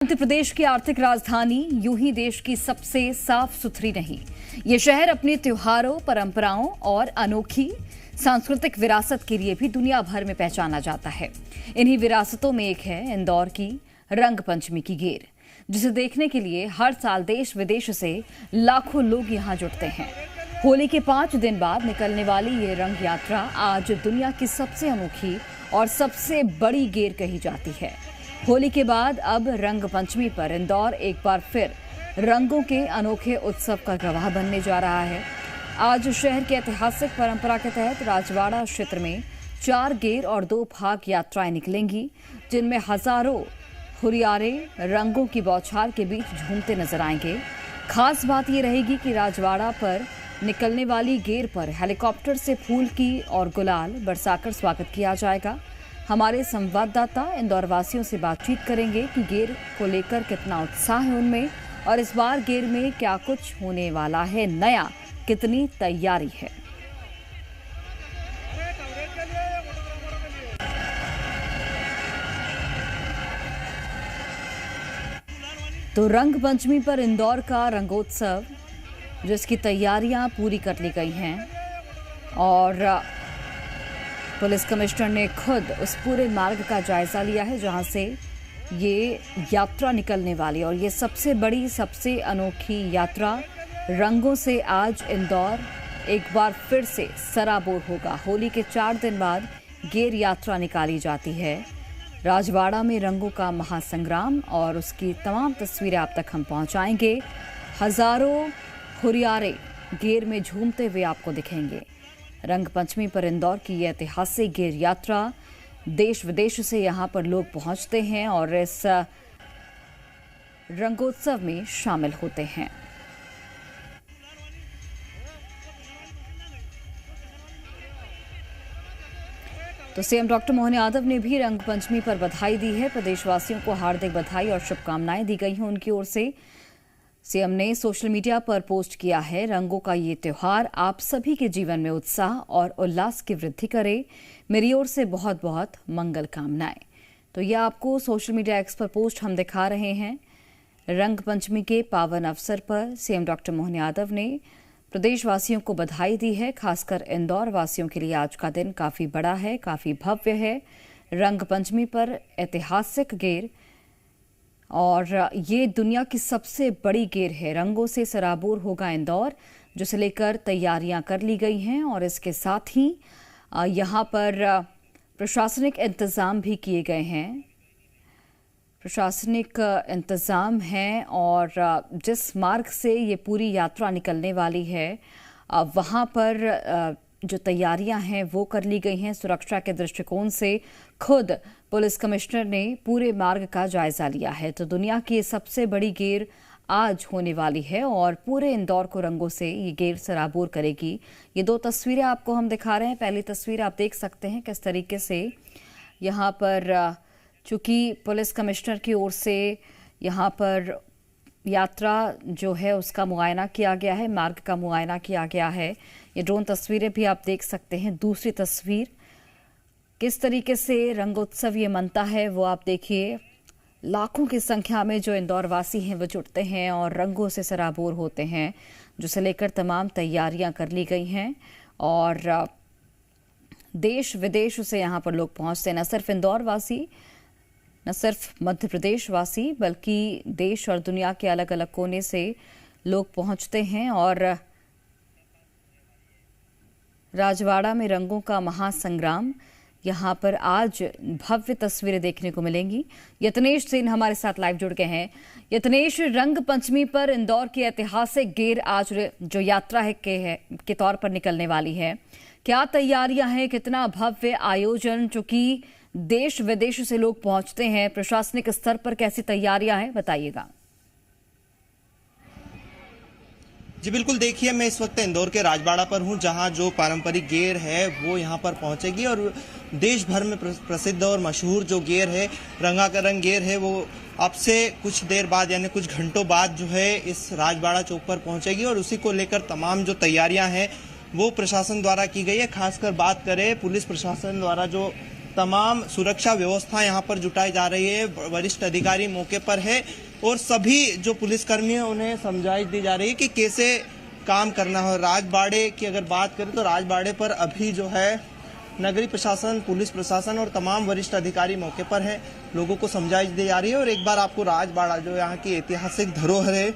मध्य प्रदेश की आर्थिक राजधानी यूं ही देश की सबसे साफ सुथरी नहीं। ये शहर अपने त्योहारों, परंपराओं और अनोखी सांस्कृतिक विरासत के लिए भी दुनिया भर में पहचाना जाता है। इन्हीं विरासतों में एक है इंदौर की रंग पंचमी की गेर, जिसे देखने के लिए हर साल देश विदेश से लाखों लोग यहाँ जुटते हैं। होली के 5 दिन बाद निकलने वाली ये रंग यात्रा आज दुनिया की सबसे अनोखी और सबसे बड़ी गेर कही जाती है। होली के बाद अब रंग पंचमी पर इंदौर एक बार फिर रंगों के अनोखे उत्सव का गवाह बनने जा रहा है। आज शहर की ऐतिहासिक परंपरा के तहत राजवाड़ा क्षेत्र में 4 गेर और 2 फाग यात्राएं निकलेंगी, जिनमें हजारों हुरियारे रंगों की बौछार के बीच झूमते नजर आएंगे। खास बात यह रहेगी कि राजवाड़ा पर निकलने वाली गेर पर हेलीकॉप्टर से फूल की और गुलाल बरसाकर स्वागत किया जाएगा। हमारे संवाददाता इंदौर वासियों से बातचीत करेंगे कि गेर को लेकर कितना उत्साह है उनमें, और इस बार गेर में क्या कुछ होने वाला है नया, कितनी तैयारी है। तो रंग पंचमी पर इंदौर का रंगोत्सव, जिसकी तैयारियां पूरी कर ली गई हैं और पुलिस कमिश्नर ने खुद उस पूरे मार्ग का जायजा लिया है जहां से ये यात्रा निकलने वाली, और ये सबसे बड़ी, सबसे अनोखी यात्रा रंगों से आज इंदौर एक बार फिर से सराबोर होगा। होली के 4 दिन बाद गेर यात्रा निकाली जाती है। राजवाड़ा में रंगों का महासंग्राम और उसकी तमाम तस्वीरें आप तक हम पहुंचाएंगे। हजारों हुरियारे गेर में झूमते हुए आपको दिखेंगे। रंग पंचमी पर इंदौर की यह ऐतिहासिक गेर यात्रा, देश विदेश से यहां पर लोग पहुंचते हैं और इस रंगोत्सव में शामिल होते हैं। तो सीएम डॉक्टर मोहन यादव ने भी रंग पंचमी पर बधाई दी है। प्रदेशवासियों को हार्दिक बधाई और शुभकामनाएं दी गई हैं उनकी ओर से। सीएम ने सोशल मीडिया पर पोस्ट किया है, रंगों का ये त्योहार आप सभी के जीवन में उत्साह और उल्लास की वृद्धि करे। मेरी ओर से बहुत बहुत मंगल कामनाएं। तो यह आपको सोशल मीडिया एक्स पर पोस्ट हम दिखा रहे हैं। रंग पंचमी के पावन अवसर पर सीएम डॉक्टर मोहन यादव ने प्रदेशवासियों को बधाई दी है। खासकर इंदौर वासियों के लिए आज का दिन काफी बड़ा है, काफी भव्य है। रंग पंचमी पर ऐतिहासिक गेर, और ये दुनिया की सबसे बड़ी गेर है। रंगों से सराबोर होगा इंदौर, जिसे लेकर तैयारियां कर ली गई हैं और इसके साथ ही यहाँ पर प्रशासनिक इंतजाम भी किए गए हैं। प्रशासनिक इंतजाम हैं और जिस मार्ग से ये पूरी यात्रा निकलने वाली है वहाँ पर जो तैयारियां हैं वो कर ली गई हैं। सुरक्षा के दृष्टिकोण से खुद पुलिस कमिश्नर ने पूरे मार्ग का जायजा लिया है। तो दुनिया की सबसे बड़ी गेर आज होने वाली है और पूरे इंदौर को रंगों से ये गेर सराबोर करेगी। ये 2 तस्वीरें आपको हम दिखा रहे हैं। पहली तस्वीर आप देख सकते हैं किस तरीके से यहाँ पर चूंकि पुलिस कमिश्नर की ओर से यहाँ पर यात्रा जो है उसका मुआयना किया गया है, मार्ग का मुआयना किया गया है। ये ड्रोन तस्वीरें भी आप देख सकते हैं। दूसरी तस्वीर किस तरीके से रंगोत्सव ये मनता है वो आप देखिए। लाखों की संख्या में जो इंदौर वासी हैं वो जुटते हैं और रंगों से सराबोर होते हैं, जिसे लेकर तमाम तैयारियां कर ली गई हैं और देश विदेश से यहाँ पर लोग पहुंचते हैं। न सिर्फ इंदौर वासी, न सिर्फ मध्य प्रदेश वासी, बल्कि देश और दुनिया के अलग अलग कोने से लोग पहुंचते हैं और राजवाड़ा में रंगों का महासंग्राम, यहाँ पर आज भव्य तस्वीरें देखने को मिलेंगी। यतनेश सेन हमारे साथ लाइव जुड़ गए हैं। यतनेश, रंग पंचमी पर इंदौर की ऐतिहासिक गेर आज जो यात्रा है के तौर पर निकलने वाली है, क्या तैयारियां हैं, कितना भव्य आयोजन, चूंकि देश विदेश से लोग पहुंचते हैं, प्रशासनिक स्तर पर कैसी तैयारियां हैं, बताइएगा। जी बिल्कुल, देखिए मैं इस वक्त इंदौर के राजवाड़ा पर हूं, जहां जो पारंपरिक गेर है वो यहां पर पहुंचेगी और देश भर में प्रसिद्ध और मशहूर जो गेर है, रंगा का रंग गेर है, वो अब से कुछ देर बाद यानी कुछ घंटों बाद जो है इस राजवाड़ा चौक पर पहुंचेगी और उसी को लेकर तमाम जो तैयारियां हैं वो प्रशासन द्वारा की गई है। खासकर बात करें पुलिस प्रशासन द्वारा जो तमाम सुरक्षा व्यवस्था यहाँ पर जुटाई जा रही है। वरिष्ठ अधिकारी मौके पर है और सभी जो पुलिसकर्मी हैं उन्हें समझाइश दी जा रही है कि कैसे काम करना हो। राजबाड़े की अगर बात करें तो राजबाड़े पर अभी जो है नगरीय प्रशासन, पुलिस प्रशासन और तमाम वरिष्ठ अधिकारी मौके पर हैं। लोगों को समझाइश दी जा रही है और एक बार आपको राजबाड़ा जो यहाँ की ऐतिहासिक धरोहर है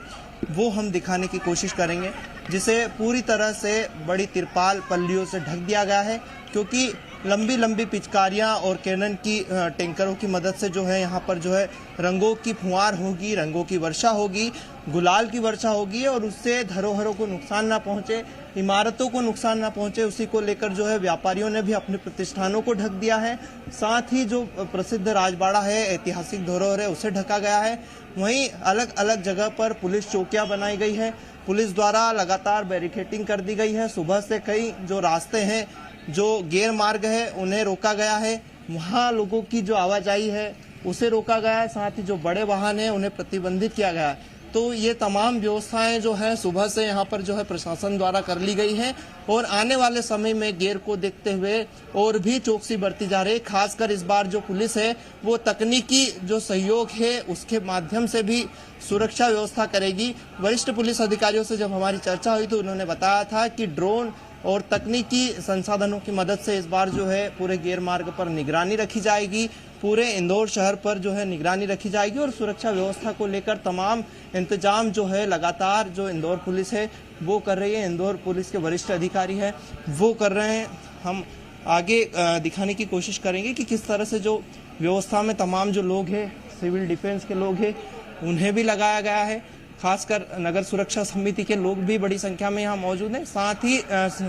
वो हम दिखाने की कोशिश करेंगे, जिसे पूरी तरह से बड़ी तिरपाल पल्लियों से ढक दिया गया है, क्योंकि लंबी लंबी पिचकारियां और कैनन की टैंकरों की मदद से जो है यहाँ पर जो है रंगों की फुहार होगी, रंगों की वर्षा होगी, गुलाल की वर्षा होगी और उससे धरोहरों को नुकसान ना पहुंचे, इमारतों को नुकसान ना पहुंचे, उसी को लेकर जो है व्यापारियों ने भी अपने प्रतिष्ठानों को ढक दिया है। साथ ही जो प्रसिद्ध राजबाड़ा है, ऐतिहासिक धरोहर है, उसे ढका गया है। वहीं अलग अलग जगह पर पुलिस चौकियां बनाई गई है। पुलिस द्वारा लगातार बैरिकेडिंग कर दी गई है। सुबह से कई जो रास्ते हैं, जो गेर मार्ग है, उन्हें रोका गया है। वहाँ लोगों की जो आवाजाही है उसे रोका गया है। साथ ही जो बड़े वाहन हैं उन्हें प्रतिबंधित किया गया है। तो ये तमाम व्यवस्थाएं जो है सुबह से यहाँ पर जो है प्रशासन द्वारा कर ली गई है और आने वाले समय में गेर को देखते हुए और भी चौकसी बरती जा रही है। खासकर इस बार जो पुलिस है वो तकनीकी जो सहयोग है उसके माध्यम से भी सुरक्षा व्यवस्था करेगी। वरिष्ठ पुलिस अधिकारियों से जब हमारी चर्चा हुई तो उन्होंने बताया था कि ड्रोन और तकनीकी संसाधनों की मदद से इस बार जो है पूरे गेर मार्ग पर निगरानी रखी जाएगी, पूरे इंदौर शहर पर जो है निगरानी रखी जाएगी और सुरक्षा व्यवस्था को लेकर तमाम इंतजाम जो है लगातार जो इंदौर पुलिस है वो कर रही है। इंदौर पुलिस के वरिष्ठ अधिकारी हैं वो कर रहे हैं। हम आगे दिखाने की कोशिश करेंगे कि किस तरह से जो व्यवस्था में तमाम जो लोग हैं, सिविल डिफेंस के लोग हैं, उन्हें भी लगाया गया है। खासकर नगर सुरक्षा समिति के लोग भी बड़ी संख्या में यहाँ मौजूद हैं। साथ ही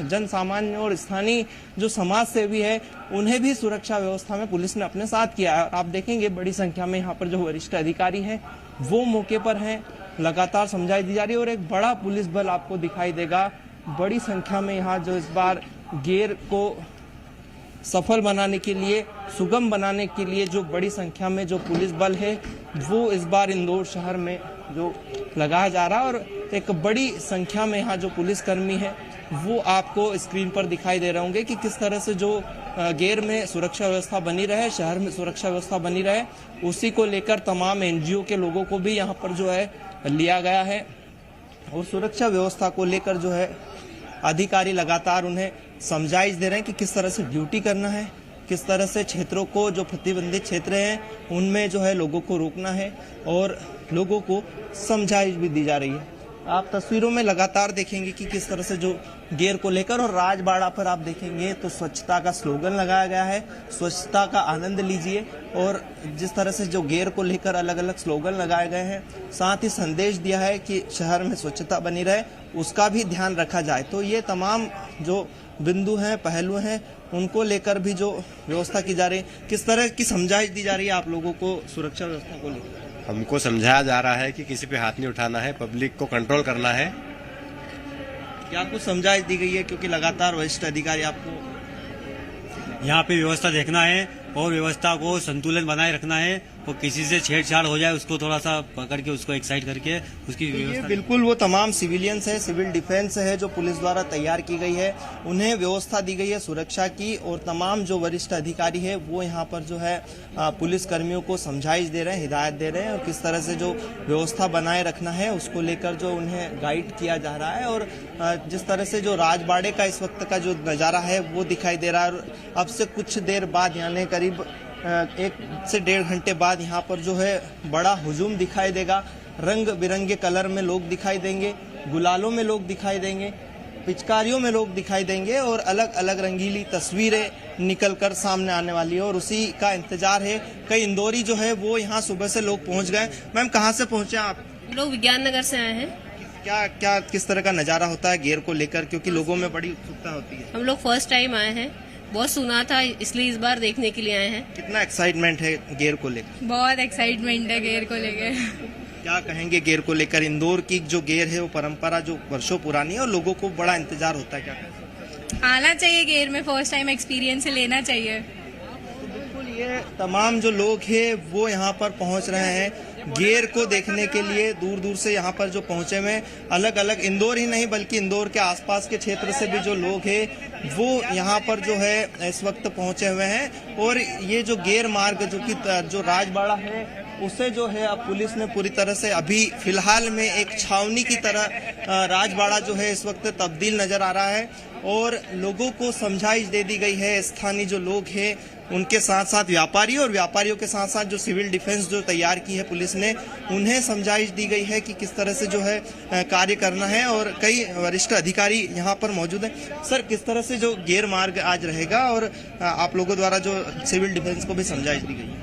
जन सामान्य और स्थानीय जो समाज सेवी है उन्हें भी सुरक्षा व्यवस्था में पुलिस ने अपने साथ किया है। आप देखेंगे बड़ी संख्या में यहाँ पर जो वरिष्ठ अधिकारी हैं वो मौके पर हैं। लगातार समझाई दी जा रही है और एक बड़ा पुलिस बल आपको दिखाई देगा। बड़ी संख्या में यहाँ जो इस बार गेर को सफल बनाने के लिए, सुगम बनाने के लिए जो बड़ी संख्या में जो पुलिस बल है वो इस बार इंदौर शहर में जो लगाया जा रहा है और एक बड़ी संख्या में यहाँ जो पुलिसकर्मी है वो आपको स्क्रीन पर दिखाई दे रहे होंगे कि किस तरह से जो गेर में सुरक्षा व्यवस्था बनी रहे, शहर में सुरक्षा व्यवस्था बनी रहे, उसी को लेकर तमाम एनजीओ के लोगों को भी यहाँ पर जो है लिया गया है और सुरक्षा व्यवस्था को लेकर जो है अधिकारी लगातार उन्हें समझाइश दे रहे हैं कि किस तरह से ड्यूटी करना है, किस तरह से क्षेत्रों को जो प्रतिबंधित क्षेत्र हैं उनमें जो है लोगों को रोकना है और लोगों को समझाइश भी दी जा रही है। आप तस्वीरों में लगातार देखेंगे कि किस तरह से जो गेर को लेकर और राजबाड़ा पर आप देखेंगे तो स्वच्छता का स्लोगन लगाया गया है। स्वच्छता का आनंद लीजिए और जिस तरह से जो गेर को लेकर अलग अलग स्लोगन लगाए गए हैं, साथ ही संदेश दिया है कि शहर में स्वच्छता बनी रहे, उसका भी ध्यान रखा जाए। तो ये तमाम जो बिंदु हैं, पहलू हैं, उनको लेकर भी जो व्यवस्था की जा रही है। किस तरह की समझाइश दी जा रही है आप लोगों को सुरक्षा व्यवस्था को लेकर? हमको समझाया जा रहा है कि किसी पे हाथ नहीं उठाना है, पब्लिक को कंट्रोल करना है। क्या कुछ समझाइश दी गई है, क्योंकि लगातार वरिष्ठ अधिकारी आपको यहाँ पे व्यवस्था देखना है और व्यवस्था को संतुलन बनाए रखना है और किसी से छेड़छाड़ हो जाए उसको थोड़ा सा पकड़ के उसको एक्साइट करके उसकी व्यवस्था। बिल्कुल वो तमाम सिविलियंस है, सिविल डिफेंस है जो पुलिस द्वारा तैयार की गई है, उन्हें व्यवस्था दी गई है सुरक्षा की और तमाम जो वरिष्ठ अधिकारी है वो यहाँ पर जो है पुलिस कर्मियों को समझाइश दे रहे हैं, हिदायत दे रहे हैं और किस तरह से जो व्यवस्था बनाए रखना है उसको लेकर जो उन्हें गाइड किया जा रहा है। और जिस तरह से जो राजबाड़े का इस वक्त का जो नज़ारा है वो दिखाई दे रहा है और अब से कुछ देर बाद यानी करीब 1 से 1.5 घंटे बाद यहाँ पर जो है बड़ा हुजूम दिखाई देगा। रंग बिरंगे कलर में लोग दिखाई देंगे, गुलालों में लोग दिखाई देंगे, पिचकारियों में लोग दिखाई देंगे और अलग अलग रंगीली तस्वीरें निकलकर सामने आने वाली है और उसी का इंतजार है। कई इंदौरी जो है वो यहाँ सुबह से लोग पहुँच गए। मैम कहाँ से पहुँचे आप? लोग विज्ञान नगर से आए हैं। क्या किस तरह का नज़ारा होता है गेर को लेकर, क्योंकि लोगों में बड़ी उत्सुकता होती है? हम लोग फर्स्ट टाइम आए हैं, बहुत सुना था इसलिए इस बार देखने के लिए आए हैं। कितना एक्साइटमेंट है गेर को लेकर? बहुत एक्साइटमेंट है गेर को लेकर। क्या कहेंगे गेर को लेकर? इंदौर की जो गेर है वो परंपरा जो वर्षों पुरानी है और लोगों को बड़ा इंतजार होता है। क्या आना चाहिए गेर में, फर्स्ट टाइम एक्सपीरियंस लेना चाहिए। तो बिल्कुल ये तमाम जो लोग हैं वो यहाँ पर पहुँच रहे हैं। गेर को देखने के लिए दूर दूर से यहाँ पर जो पहुंचे हुए हैं, अलग अलग इंदौर ही नहीं बल्कि इंदौर के आसपास के क्षेत्र से भी जो लोग हैं वो यहाँ पर जो है इस वक्त पहुंचे हुए हैं। और ये जो गेर मार्ग जो राजबाड़ा है उसे जो है अब पुलिस ने पूरी तरह से अभी फिलहाल में एक छावनी की तरह राजबाड़ा जो है इस वक्त तब्दील नजर आ रहा है और लोगों को समझाइश दे दी गई है। स्थानीय जो लोग हैं उनके साथ साथ व्यापारी और व्यापारियों के साथ साथ जो सिविल डिफेंस जो तैयार की है पुलिस ने, उन्हें समझाइश दी गई है कि किस तरह से जो है कार्य करना है और कई वरिष्ठ अधिकारी यहाँ पर मौजूद हैं। सर, किस तरह से जो गेर मार्ग आज रहेगा और आप लोगों द्वारा जो सिविल डिफेंस को भी समझाइश दी गई है?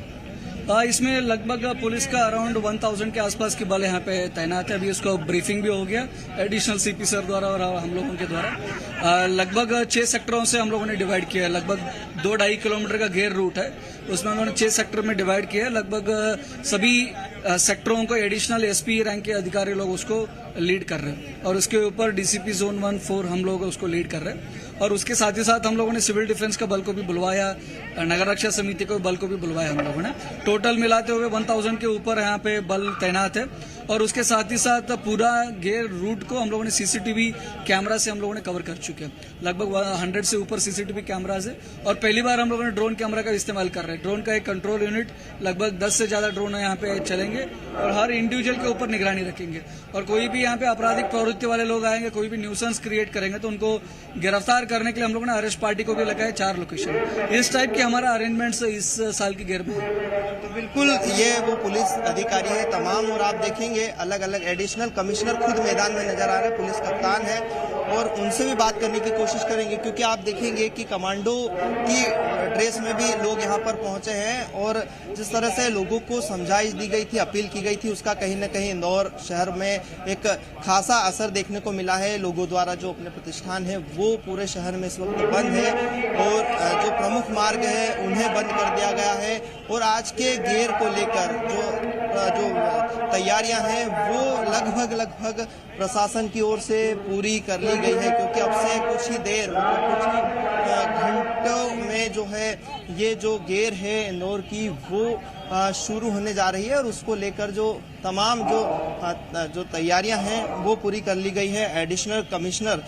इसमें लगभग पुलिस का अराउंड 1000 के आसपास की बल यहाँ पे तैनात है। अभी उसको ब्रीफिंग भी हो गया एडिशनल सीपी सर द्वारा और हम लोगों के द्वारा। लगभग 6 सेक्टरों से हम लोगों ने डिवाइड किया है। लगभग 2-2.5 किलोमीटर का घेर रूट है, उसमें हम लोगों ने 6 सेक्टर में डिवाइड किया है। लगभग सभी सेक्टरों को एडिशनल एसपी रैंक के अधिकारी लोग उसको लीड कर रहे हैं और उसके ऊपर डीसीपी जोन 1-4 हम लोग उसको लीड कर रहे हैं। और उसके साथ ही साथ हम लोगों ने सिविल डिफेंस का बल को भी बुलवाया, नगर रक्षा समिति को बल को भी बुलवाया हम लोगों ने। टोटल मिलाते हुए 1000 के ऊपर यहाँ पे बल तैनात है। और उसके साथ ही साथ पूरा गेर रूट को हम लोगों ने सीसीटीवी कैमरा से हम लोगों ने कवर कर चुके हैं। लगभग 100 से ऊपर सीसीटीवी कैमराज है और पहली बार हम लोगों ने ड्रोन कैमरा का इस्तेमाल कर रहे हैं। ड्रोन का एक कंट्रोल यूनिट, लगभग 10 से ज्यादा ड्रोन यहाँ पे चलेंगे और हर इंडिविजुअल के ऊपर निगरानी रखेंगे। और कोई भी यहाँ पे आपराधिक प्रवृत्ति वाले लोग आएंगे, कोई भी न्यूसेंस क्रिएट करेंगे तो उनको गिरफ्तार करने के लिए हम लोगों ने अरेस्ट पार्टी को भी लगाया 4 लोकेशन। इस टाइप के हमारा अरेंजमेंट्स इस साल की गेर में है। तो बिल्कुल ये वो पुलिस अधिकारी है तमाम और आप देखेंगे अलग अलग एडिशनल कमिश्नर खुद मैदान में नजर आ रहे हैं, पुलिस कप्तान है और उनसे भी बात करने की कोशिश करेंगे क्योंकि आप देखेंगे कि कमांडो की ड्रेस में भी लोग यहाँ पर पहुंचे हैं। और जिस तरह से लोगों को समझाइश दी गई थी, अपील की गई थी, उसका कहीं ना कहीं इंदौर शहर में एक खासा असर देखने को मिला है। लोगों द्वारा जो अपने प्रतिष्ठान है वो पूरे शहर में इस वक्त बंद है और जो प्रमुख मार्ग है उन्हें बंद कर दिया गया है। और आज के गेर को लेकर जो तैयारियां हैं वो लगभग प्रशासन की ओर से पूरी कर ली गई है क्योंकि अब से कुछ ही देर कुछ ही घंटों में जो है ये जो गेर है इंदौर की वो शुरू होने जा रही है और उसको लेकर जो तमाम जो तैयारियां हैं वो पूरी कर ली गई है। एडिशनल कमिश्नर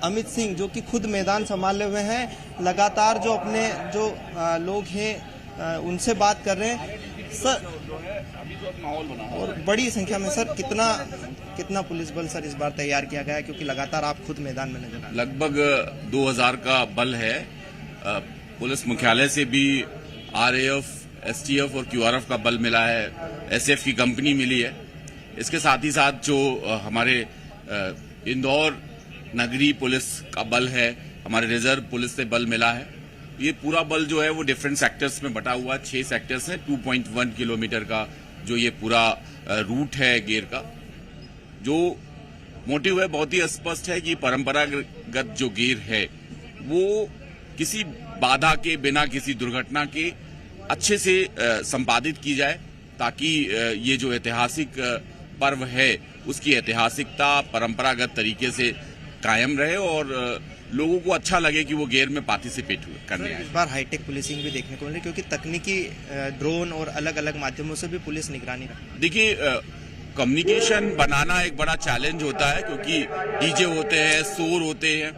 अमित सिंह जो कि खुद मैदान संभाले हुए हैं, लगातार जो अपने जो लोग हैं उनसे बात कर रहे हैं। सर, और बड़ी संख्या में सर कितना पुलिस बल सर इस बार तैयार किया गया है क्योंकि लगातार आप खुद मैदान में नजर आ रहे हैं? लगभग 2000 का बल है। पुलिस मुख्यालय से भी आरएएफ, एसटीएफ और क्यूआरएफ का बल मिला है, एसएफ की कंपनी मिली है। इसके साथ ही साथ जो हमारे इंदौर नगरी पुलिस का बल है, हमारे रिजर्व पुलिस से बल मिला है। ये पूरा बल जो है वो डिफरेंट सेक्टर्स में बटा हुआ, 6 सेक्टर्स हैं। 2.1 किलोमीटर का जो ये पूरा रूट है गेर का, जो मोटिव है बहुत ही स्पष्ट है कि परंपरागत जो गेर है वो किसी बाधा के बिना, किसी दुर्घटना के अच्छे से संपादित की जाए ताकि ये जो ऐतिहासिक पर्व है उसकी ऐतिहासिकता परंपरागत तरीके से कायम रहे और लोगों को अच्छा लगे कि वो गेर में पार्टिसिपेट करने आए। इस बार हाईटेक पुलिसिंग भी देखने को मिल रही क्योंकि तकनीकी ड्रोन और अलग अलग माध्यमों से भी पुलिस निगरानी रखती है। देखिए, कम्युनिकेशन बनाना एक बड़ा चैलेंज होता है क्योंकि डीजे होते हैं, शोर होते हैं।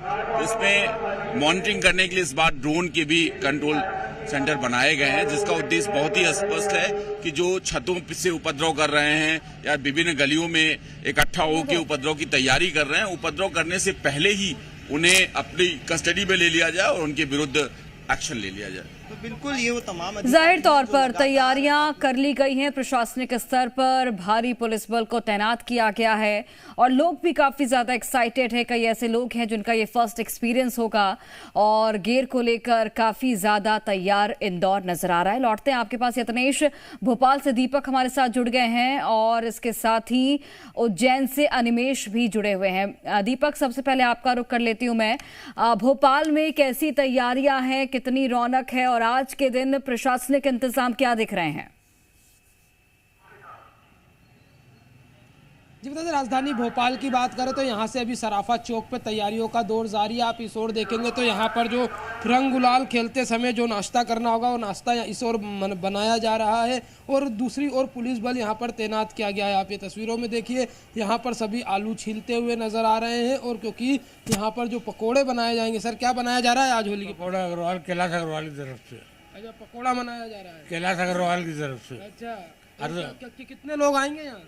इसमें मॉनिटरिंग करने के लिए इस बार ड्रोन के भी कंट्रोल सेंटर बनाए गए हैं जिसका उद्देश्य बहुत ही स्पष्ट है कि जो छतों से उपद्रव कर रहे हैं या विभिन्न गलियों में इकट्ठा होकर उपद्रव की तैयारी कर रहे हैं, उपद्रव करने से पहले ही उन्हें अपनी कस्टडी में ले लिया जाए और उनके विरुद्ध एक्शन ले लिया जाए। तो बिल्कुल ये वो तमाम जाहिर तौर पर तैयारियां कर ली गई हैं, प्रशासनिक स्तर पर भारी पुलिस बल को तैनात किया गया है और लोग भी काफी ज्यादा एक्साइटेड है। कई ऐसे लोग हैं जिनका ये फर्स्ट एक्सपीरियंस होगा और गेर को लेकर काफी ज्यादा तैयार इंदौर नजर आ रहा है। लौटते हैं आपके पास यतनेश, भोपाल से दीपक हमारे साथ जुड़ गए हैं और इसके साथ ही उज्जैन से अनिमेश भी जुड़े हुए हैं। दीपक, सबसे पहले आपका रुख कर लेती हूं मैं। भोपाल में कैसी तैयारियां हैं, कितनी रौनक है और आज के दिन प्रशासनिक इंतजाम क्या दिख रहे हैं? जी बता दें, राजधानी भोपाल की बात करें तो यहाँ से अभी सराफा चौक पे तैयारियों का दौर जारी है। आप इस ओर देखेंगे तो यहाँ पर जो रंग गुलाल खेलते समय जो नाश्ता करना होगा वो नाश्ता इस ओर बनाया जा रहा है और दूसरी ओर पुलिस बल यहाँ पर तैनात किया गया है। आप ये तस्वीरों में देखिए, यहाँ पर सभी आलू छीलते हुए नजर आ रहे हैं और क्योंकि यहाँ पर जो पकौड़े बनाए जाएंगे। सर, क्या बनाया जा रहा है आज होली के? पकौड़ा अग्रवाल, कैलाश अग्रवाल की तरफ से। अच्छा, पकौड़ा बनाया जा रहा है कैलाश अग्रवाल की तरफ से। अच्छा, कितने लोग आएंगे यहाँ?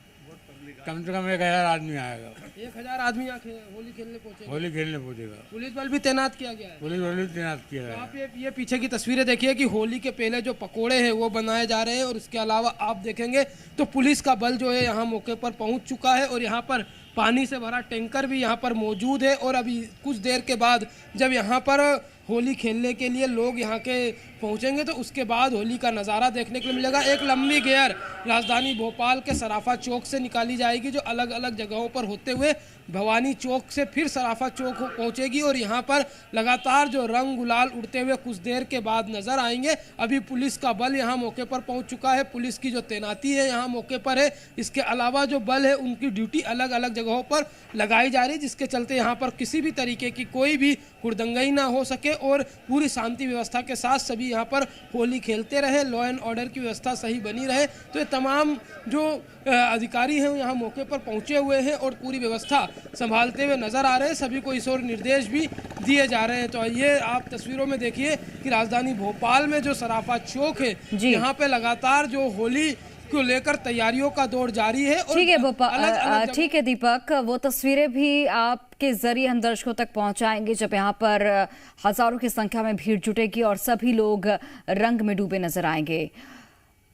कम से कम 1000 आदमी आएगा। 1000 आदमी यहाँ होली खेलने पहुंचेगा? होली खेलने पहुंचेगा। पुलिस बल भी तैनात किया गया है? पुलिस बल भी तैनात किया है। आप ये पीछे की तस्वीरें देखिए कि होली के पहले जो पकोड़े हैं वो बनाए जा रहे हैं और इसके अलावा आप देखेंगे तो पुलिस का बल जो है यहाँ मौके पर पहुंच चुका है और यहाँ पर पानी से भरा टैंकर भी यहाँ पर मौजूद है। और अभी कुछ देर के बाद जब यहाँ पर होली खेलने के लिए लोग यहाँ के पहुँचेंगे तो उसके बाद होली का नज़ारा देखने के लिए मिलेगा। एक लंबी गेयर राजधानी भोपाल के सराफा चौक से निकाली जाएगी जो अलग अलग जगहों पर होते हुए भवानी चौक से फिर सराफा चौक पहुँचेगी और यहाँ पर लगातार जो रंग गुलाल उड़ते हुए कुछ देर के बाद नज़र आएंगे। अभी पुलिस का बल यहाँ मौके पर पहुँच चुका है, पुलिस की जो तैनाती है यहाँ मौके पर है। इसके अलावा जो बल है उनकी ड्यूटी अलग अलग जगहों पर लगाई जा रही है, जिसके चलते यहाँ पर किसी भी तरीके की कोई भी हुड़दंगई ना हो सके और पूरी शांति व्यवस्था के साथ सभी यहाँ पर होली खेलते रहे, लॉ एंड ऑर्डर की व्यवस्था सही बनी रहे। तो ये तमाम जो अधिकारी हैं यहाँ मौके पर पहुँचे हुए हैं और पूरी व्यवस्था संभालते हुए नजर आ रहे हैं। सभी को इस ओर निर्देश भी दिए जा रहे हैं। तो ये आप तस्वीरों में देखिए कि राजधानी भोपाल में जो सराफा चौक है यहाँ पे लगातार जो होली को लेकर तैयारियों का दौर जारी है। ठीक है भोपाल, ठीक है दीपक, वो तस्वीरें भी आपके जरिए हम दर्शकों तक पहुंचाएंगे जब यहाँ पर हजारों की संख्या में भीड़ जुटेगी और सभी लोग रंग में डूबे नजर आएंगे।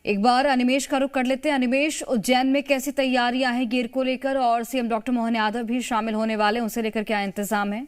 एक बार अनिमेश का रुख कर लेते हैं। अनिमेश, उज्जैन में कैसी तैयारियां हैं गेर को लेकर और सीएम डॉक्टर मोहन यादव भी शामिल होने वाले, उनसे लेकर क्या इंतजाम है?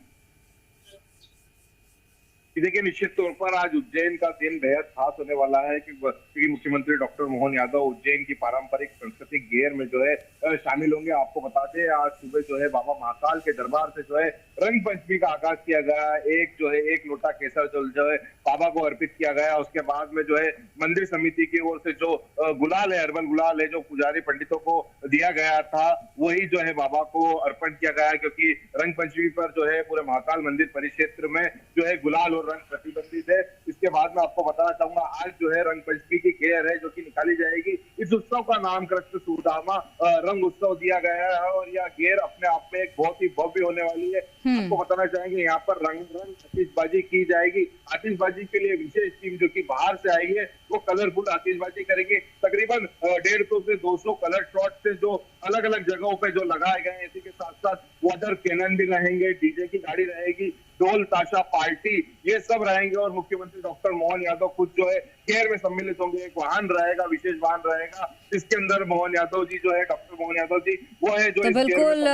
देखिए, निश्चित तौर पर आज उज्जैन का दिन बेहद खास होने वाला है क्योंकि मुख्यमंत्री डॉक्टर मोहन यादव उज्जैन की पारंपरिक सांस्कृतिक गेर में जो है शामिल होंगे। आपको बताते हैं आज सुबह जो है बाबा महाकाल के दरबार से जो है रंग पंचमी का आगाज किया गया। एक लोटा केसर जल जो है बाबा को अर्पित किया गया। उसके बाद में जो है मंदिर समिति की ओर से जो गुलाल है, अर्बन गुलाल है, जो पुजारी पंडितों को दिया गया था, वही जो है बाबा को अर्पण किया गया क्योंकि रंग पंचमी पर जो है पूरे महाकाल मंदिर परिक्षेत्र में जो है गुलाल रंग प्रतिबंधित है। इसके बाद में आपको बताना चाहूंगा आज जो है रंग पंचमी की गेर है जो कि निकाली जाएगी। इस उत्सव का नाम कृष्ण सुदामा रंग उत्सव दिया गया है और यह गेर अपने आप में एक बहुत ही भव्य होने वाली है। आपको बताना चाहेंगे यहाँ पर रंग आतिशबाजी की जाएगी। आतिशबाजी के लिए विशेष टीम जो कि बाहर से आई है वो कलरफुल आतिशबाजी करेंगे। तकरीबन 150 से 200 कलर शॉट से जो अलग अलग जगहों पे जो लगाए गए हैं। इसी के साथ साथ वाटर कैनन भी रहेंगे, डीजे की गाड़ी रहेगी, ढोल ताशा पार्टी, ये सब रहेंगे और मुख्यमंत्री डॉक्टर मोहन यादव खुद जो है गेर में सम्मिलित होंगे। एक वाहन रहेगा, विशेष वाहन रहेगा, जिसके अंदर मोहन यादव जी जो है, डॉक्टर मोहन यादव जी वो है जो तो बिल्कुल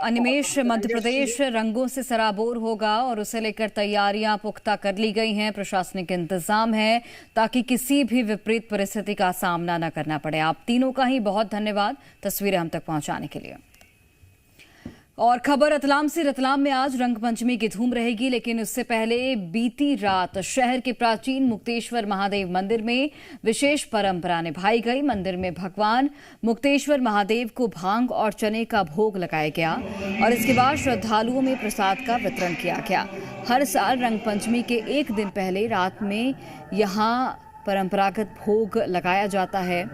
अनिमेश, मध्य प्रदेश रंगों से सराबोर होगा और उसे लेकर तैयारियां पुख्ता कर ली गई हैं, प्रशासनिक इंतजाम है ताकि किसी भी विपरीत परिस्थिति का सामना न करना पड़े। आप तीनों का ही बहुत धन्यवाद तस्वीरें हम तक पहुंचाने के लिए। और खबर रतलाम से। रतलाम में आज रंगपंचमी की धूम रहेगी, लेकिन उससे पहले बीती रात शहर के प्राचीन मुक्तेश्वर महादेव मंदिर में विशेष परंपरा निभाई गई। मंदिर में भगवान मुक्तेश्वर महादेव को भांग और चने का भोग लगाया गया और इसके बाद श्रद्धालुओं में प्रसाद का वितरण किया गया। हर साल रंगपंचमी के एक दिन पहले रात में यहाँ परंपरागत भोग लगाया जाता है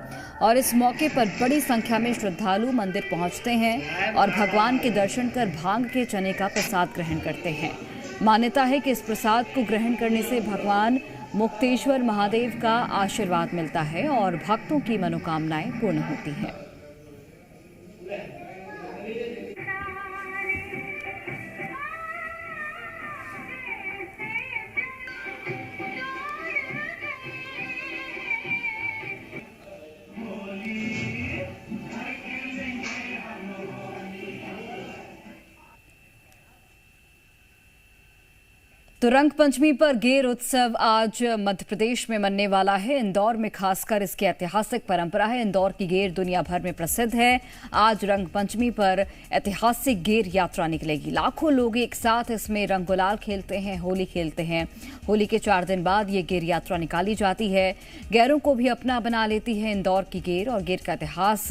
और इस मौके पर बड़ी संख्या में श्रद्धालु मंदिर पहुंचते हैं और भगवान के दर्शन कर भांग के चने का प्रसाद ग्रहण करते हैं। मान्यता है कि इस प्रसाद को ग्रहण करने से भगवान मुक्तेश्वर महादेव का आशीर्वाद मिलता है और भक्तों की मनोकामनाएं पूर्ण होती हैं। तो रंग पंचमी पर गेर उत्सव आज मध्य प्रदेश में मनने वाला है। इंदौर में खासकर इसकी ऐतिहासिक परंपरा है। इंदौर की गेर दुनिया भर में प्रसिद्ध है। आज रंग पंचमी पर ऐतिहासिक गेर यात्रा निकलेगी। लाखों लोग एक साथ इसमें रंग गुलाल खेलते हैं, होली खेलते हैं। होली के 4 दिन बाद ये गेर यात्रा निकाली जाती है। गैरों को भी अपना बना लेती है इंदौर की गेर, और गेर का इतिहास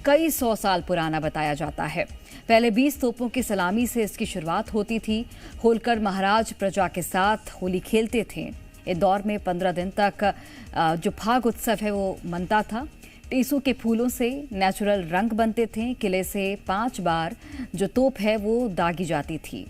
कई 100 साल पुराना बताया जाता है। पहले 20 तोपों की सलामी से इसकी शुरुआत होती थी। होलकर महाराज प्रजा के साथ होली खेलते थे। इंदौर में 15 दिन तक जो फाग उत्सव है वो मनता था। टीसू के फूलों से नेचुरल रंग बनते थे। किले से 5 बार जो तोप है वो दागी जाती थी।